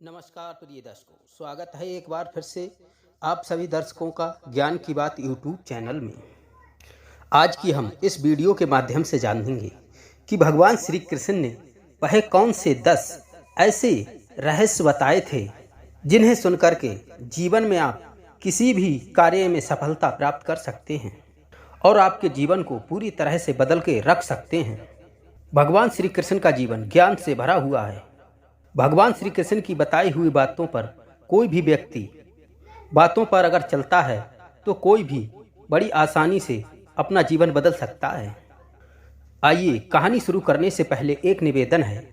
नमस्कार प्रिय दर्शकों, स्वागत है एक बार फिर से आप सभी दर्शकों का ज्ञान की बात यूट्यूब चैनल में। आज की हम इस वीडियो के माध्यम से जानेंगे कि भगवान श्री कृष्ण ने वह कौन से 10 ऐसे रहस्य बताए थे जिन्हें सुनकर के जीवन में आप किसी भी कार्य में सफलता प्राप्त कर सकते हैं और आपके जीवन को पूरी तरह से बदल के रख सकते हैं। भगवान श्री कृष्ण का जीवन ज्ञान से भरा हुआ है। भगवान श्री कृष्ण की बताई हुई बातों पर कोई भी व्यक्ति बातों पर अगर चलता है तो कोई भी बड़ी आसानी से अपना जीवन बदल सकता है। आइए कहानी शुरू करने से पहले एक निवेदन है,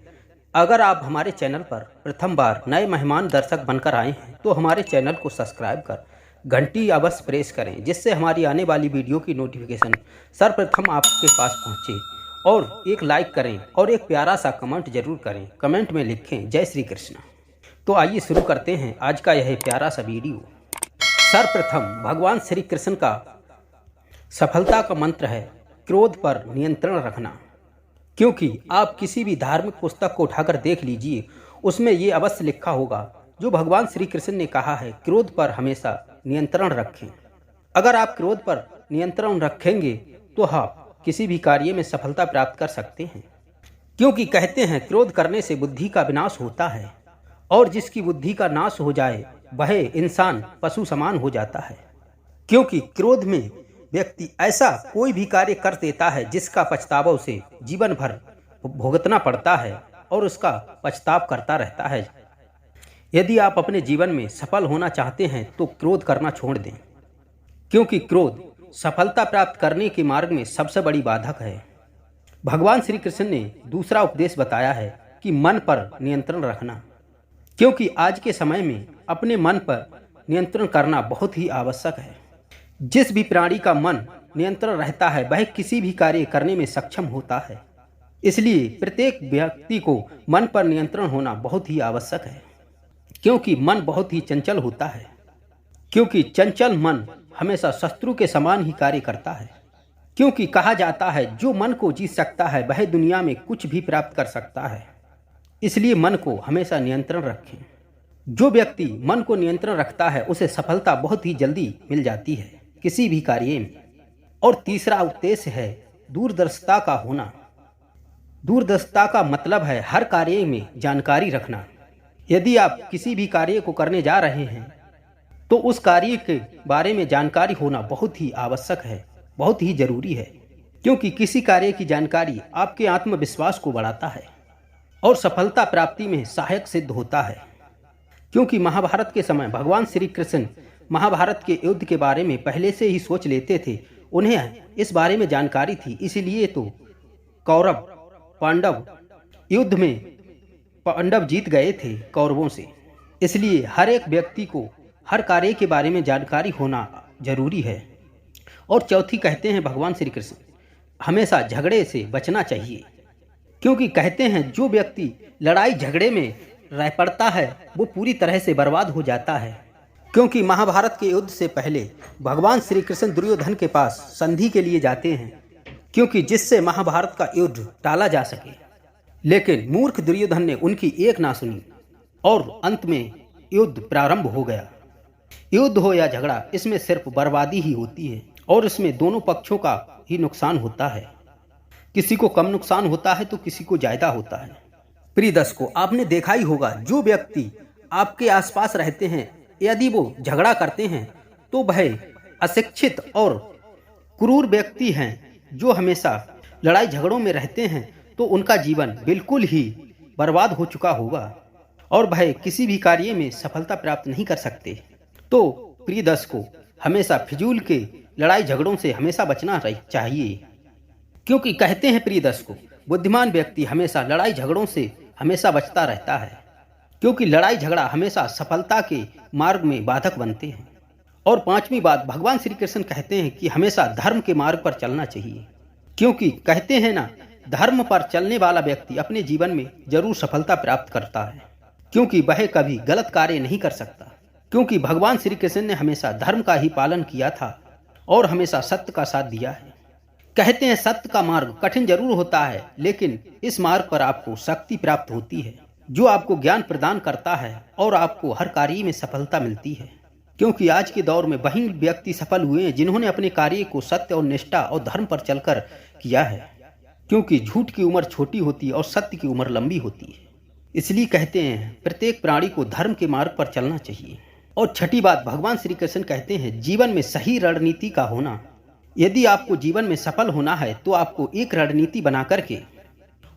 अगर आप हमारे चैनल पर प्रथम बार नए मेहमान दर्शक बनकर आए हैं तो हमारे चैनल को सब्सक्राइब कर घंटी अवश्य प्रेस करें, जिससे हमारी आने वाली वीडियो की नोटिफिकेशन सर्वप्रथम आपके पास पहुंचे। और एक लाइक करें और एक प्यारा सा कमेंट जरूर करें। कमेंट में लिखें जय श्री कृष्ण। तो आइए शुरू करते हैं आज का यह प्यारा सा वीडियो। सर्वप्रथम भगवान श्री कृष्ण का सफलता का मंत्र है क्रोध पर नियंत्रण रखना। क्योंकि आप किसी भी धार्मिक पुस्तक को उठाकर देख लीजिए, उसमें ये अवश्य लिखा होगा जो भगवान श्री कृष्ण ने कहा है, क्रोध पर हमेशा नियंत्रण रखें। अगर आप क्रोध पर नियंत्रण रखेंगे तो आप किसी भी कार्य में सफलता प्राप्त कर सकते हैं। क्योंकि कहते हैं क्रोध करने से बुद्धि का विनाश होता है और जिसकी बुद्धि का नाश हो जाए वह इंसान पशु समान हो जाता है। क्योंकि क्रोध में व्यक्ति ऐसा कोई भी कार्य कर देता है जिसका पछतावा उसे जीवन भर भुगतना पड़ता है और उसका पछताव करता रहता है। यदि आप अपने जीवन में सफल होना चाहते हैं तो क्रोध करना छोड़ दें, क्योंकि क्रोध सफलता प्राप्त करने के मार्ग में सबसे बड़ी बाधक है। भगवान श्री कृष्ण ने दूसरा उपदेश बताया है कि मन पर नियंत्रण रखना। क्योंकि आज के समय में अपने मन पर नियंत्रण करना बहुत ही आवश्यक है। जिस भी प्राणी का मन नियंत्रण रहता है वह किसी भी कार्य करने में सक्षम होता है। इसलिए प्रत्येक व्यक्ति को मन पर नियंत्रण होना बहुत ही आवश्यक है। क्योंकि मन बहुत ही चंचल होता है। क्योंकि चंचल मन हमेशा शत्रु के समान ही कार्य करता है। क्योंकि कहा जाता है जो मन को जीत सकता है वह दुनिया में कुछ भी प्राप्त कर सकता है। इसलिए मन को हमेशा नियंत्रण रखें। जो व्यक्ति मन को नियंत्रण रखता है उसे सफलता बहुत ही जल्दी मिल जाती है किसी भी कार्य में। और तीसरा उद्देश्य है दूरदर्शिता का होना। दूरदर्शिता का मतलब है हर कार्य में जानकारी रखना। यदि आप किसी भी कार्य को करने जा रहे हैं तो उस कार्य के बारे में जानकारी होना बहुत ही आवश्यक है, बहुत ही जरूरी है। क्योंकि किसी कार्य की जानकारी आपके आत्मविश्वास को बढ़ाता है और सफलता प्राप्ति में सहायक सिद्ध होता है। क्योंकि महाभारत के समय भगवान श्री कृष्ण महाभारत के युद्ध के बारे में पहले से ही सोच लेते थे। उन्हें इस बारे में जानकारी थी, इसलिए तो कौरव पांडव युद्ध में पांडव जीत गए थे कौरवों से। इसलिए हर एक व्यक्ति को हर कार्य के बारे में जानकारी होना जरूरी है। और चौथी कहते हैं भगवान श्री कृष्ण हमेशा झगड़े से बचना चाहिए। क्योंकि कहते हैं जो व्यक्ति लड़ाई झगड़े में रह पड़ता है वो पूरी तरह से बर्बाद हो जाता है। क्योंकि महाभारत के युद्ध से पहले भगवान श्री कृष्ण दुर्योधन के पास संधि के लिए जाते हैं, क्योंकि जिससे महाभारत का युद्ध टाला जा सके। लेकिन मूर्ख दुर्योधन ने उनकी एक ना सुनी और अंत में युद्ध प्रारंभ हो गया। युद्ध हो या झगड़ा, इसमें सिर्फ बर्बादी ही होती है और इसमें दोनों पक्षों का ही नुकसान होता है। किसी को कम नुकसान होता है तो किसी को ज्यादा होता है। प्रिय दर्शकों, आपने देखा ही होगा जो व्यक्ति आपके आसपास रहते हैं यदि वो झगड़ा करते हैं तो वह अशिक्षित और क्रूर व्यक्ति हैं। जो हमेशा लड़ाई झगड़ों में रहते हैं तो उनका जीवन बिल्कुल ही बर्बाद हो चुका होगा और वह किसी भी कार्य में सफलता प्राप्त नहीं कर सकते। तो प्रिय दर्शकों, हमेशा फिजूल के लड़ाई झगड़ों से हमेशा बचना चाहिए। क्योंकि कहते हैं प्रिय दर्शकों बुद्धिमान व्यक्ति हमेशा लड़ाई झगड़ों से हमेशा बचता रहता है। क्योंकि लड़ाई झगड़ा हमेशा सफलता के मार्ग में बाधक बनते हैं। और पांचवी बात, भगवान श्री कृष्ण कहते हैं कि हमेशा धर्म के मार्ग पर चलना चाहिए। क्योंकि कहते हैं ना, धर्म पर चलने वाला व्यक्ति अपने जीवन में जरूर सफलता प्राप्त करता है। क्योंकि वह कभी गलत कार्य नहीं कर सकता। क्योंकि भगवान श्री कृष्ण ने हमेशा धर्म का ही पालन किया था और हमेशा सत्य का साथ दिया है। कहते हैं सत्य का मार्ग कठिन जरूर होता है, लेकिन इस मार्ग पर आपको शक्ति प्राप्त होती है। जो आपको ज्ञान प्रदान करता है और आपको हर कार्य में सफलता मिलती है। क्योंकि आज के दौर में वही व्यक्ति सफल हुए हैं जिन्होंने अपने कार्य को सत्य और निष्ठा और धर्म पर चलकर किया है। क्योंकि झूठ की उम्र छोटी होती है और सत्य की उम्र लंबी होती है। इसलिए कहते हैं प्रत्येक प्राणी को धर्म के मार्ग पर चलना चाहिए। और छठी बात, भगवान श्री कृष्ण कहते हैं जीवन में सही रणनीति का होना। यदि आपको जीवन में सफल होना है तो आपको एक रणनीति बना करके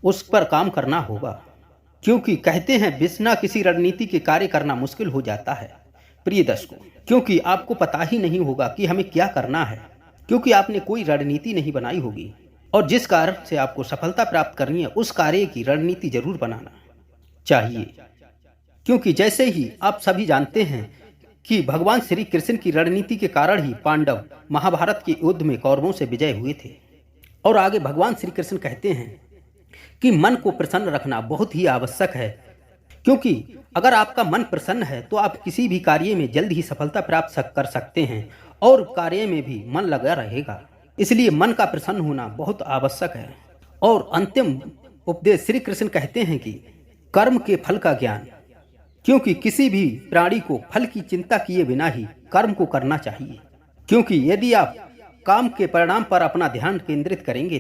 उस पर काम करना होगा। क्योंकि कहते हैं बिना किसी रणनीति के कार्य करना मुश्किल हो जाता है। प्रिय दर्शकों, क्योंकि आपको पता ही नहीं होगा कि हमें क्या करना है, क्योंकि आपने कोई रणनीति नहीं बनाई होगी। और जिस कार्य से आपको सफलता प्राप्त करनी है उस कार्य की रणनीति जरूर बनाना चाहिए। क्योंकि जैसे ही आप सभी जानते हैं कि भगवान श्री कृष्ण की रणनीति के कारण ही पांडव महाभारत के युद्ध में कौरवों से विजय हुए थे। और आगे भगवान श्री कृष्ण कहते हैं कि मन को प्रसन्न रखना बहुत ही आवश्यक है। क्योंकि अगर आपका मन प्रसन्न है तो आप किसी भी कार्य में जल्द ही सफलता प्राप्त कर सकते हैं और कार्य में भी मन लगा रहेगा। इसलिए मन का प्रसन्न होना बहुत आवश्यक है। और अंतिम उपदेश श्री कृष्ण कहते हैं कि कर्म के फल का ज्ञान। क्योंकि किसी भी प्राणी को फल की चिंता किए बिना ही कर्म को करना चाहिए। क्योंकि यदि आप काम के परिणाम पर अपना ध्यान केंद्रित करेंगे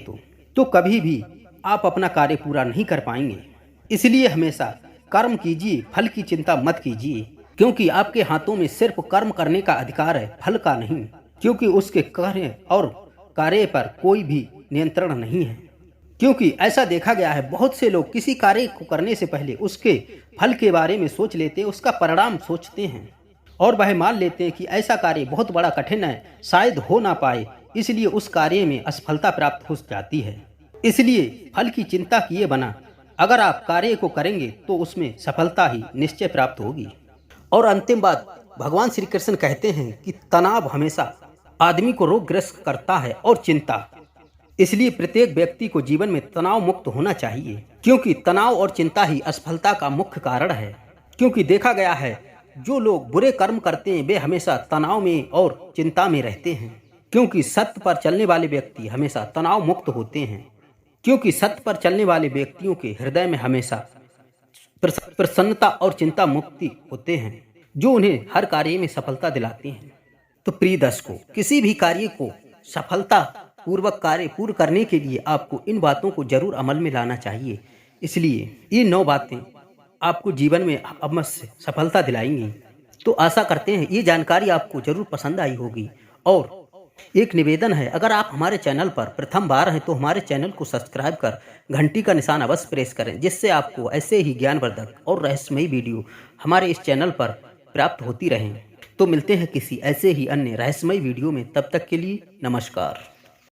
तो कभी भी आप अपना कार्य पूरा नहीं कर पाएंगे। इसलिए हमेशा कर्म कीजिए, फल की चिंता मत कीजिए। क्योंकि आपके हाथों में सिर्फ कर्म करने का अधिकार है, फल का नहीं। क्योंकि उसके कार्य पर कोई भी नियंत्रण नहीं है। क्योंकि ऐसा देखा गया है बहुत से लोग किसी कार्य को करने से पहले उसके फल के बारे में सोच लेते हैं, उसका परिणाम सोचते हैं और वह मान लेते हैं कि ऐसा कार्य बहुत बड़ा कठिन है, शायद हो ना पाए, इसलिए उस कार्य में असफलता प्राप्त हो जाती है। इसलिए फल की चिंता किए बिना अगर आप कार्य को करेंगे तो उसमें सफलता ही निश्चय प्राप्त होगी। और अंतिम बात, भगवान श्री कृष्ण कहते हैं कि तनाव हमेशा आदमी को रोगग्रस्त करता है और चिंता। इसलिए प्रत्येक व्यक्ति को जीवन में तनाव मुक्त होना चाहिए। क्योंकि तनाव और चिंता ही असफलता का मुख्य कारण है। क्योंकि देखा गया है जो लोग बुरे कर्म करते हैं वे हमेशा तनाव में और चिंता में रहते हैं। क्योंकि सत्य पर चलने वाले व्यक्ति हमेशा तनाव मुक्त होते हैं। क्योंकि सत्य पर चलने वाले व्यक्तियों के हृदय में हमेशा प्रसन्नता और चिंता मुक्ति होते हैं, जो उन्हें हर कार्य में सफलता दिलाते हैं। तो प्रिय दर्शकों, किसी भी कार्य को सफलता पूर्वक कार्य पूर्ण करने के लिए आपको इन बातों को जरूर अमल में लाना चाहिए। इसलिए ये 9 बातें आपको जीवन में अवश्य सफलता दिलाएंगी। तो आशा करते हैं ये जानकारी आपको जरूर पसंद आई होगी। और एक निवेदन है, अगर आप हमारे चैनल पर प्रथम बार हैं तो हमारे चैनल को सब्सक्राइब कर घंटी का निशान अवश्य प्रेस करें, जिससे आपको ऐसे ही ज्ञानवर्धक और रहस्यमयी वीडियो हमारे इस चैनल पर प्राप्त होती रहें। तो मिलते हैं किसी ऐसे ही अन्य रहस्यमयी वीडियो में, तब तक के लिए नमस्कार।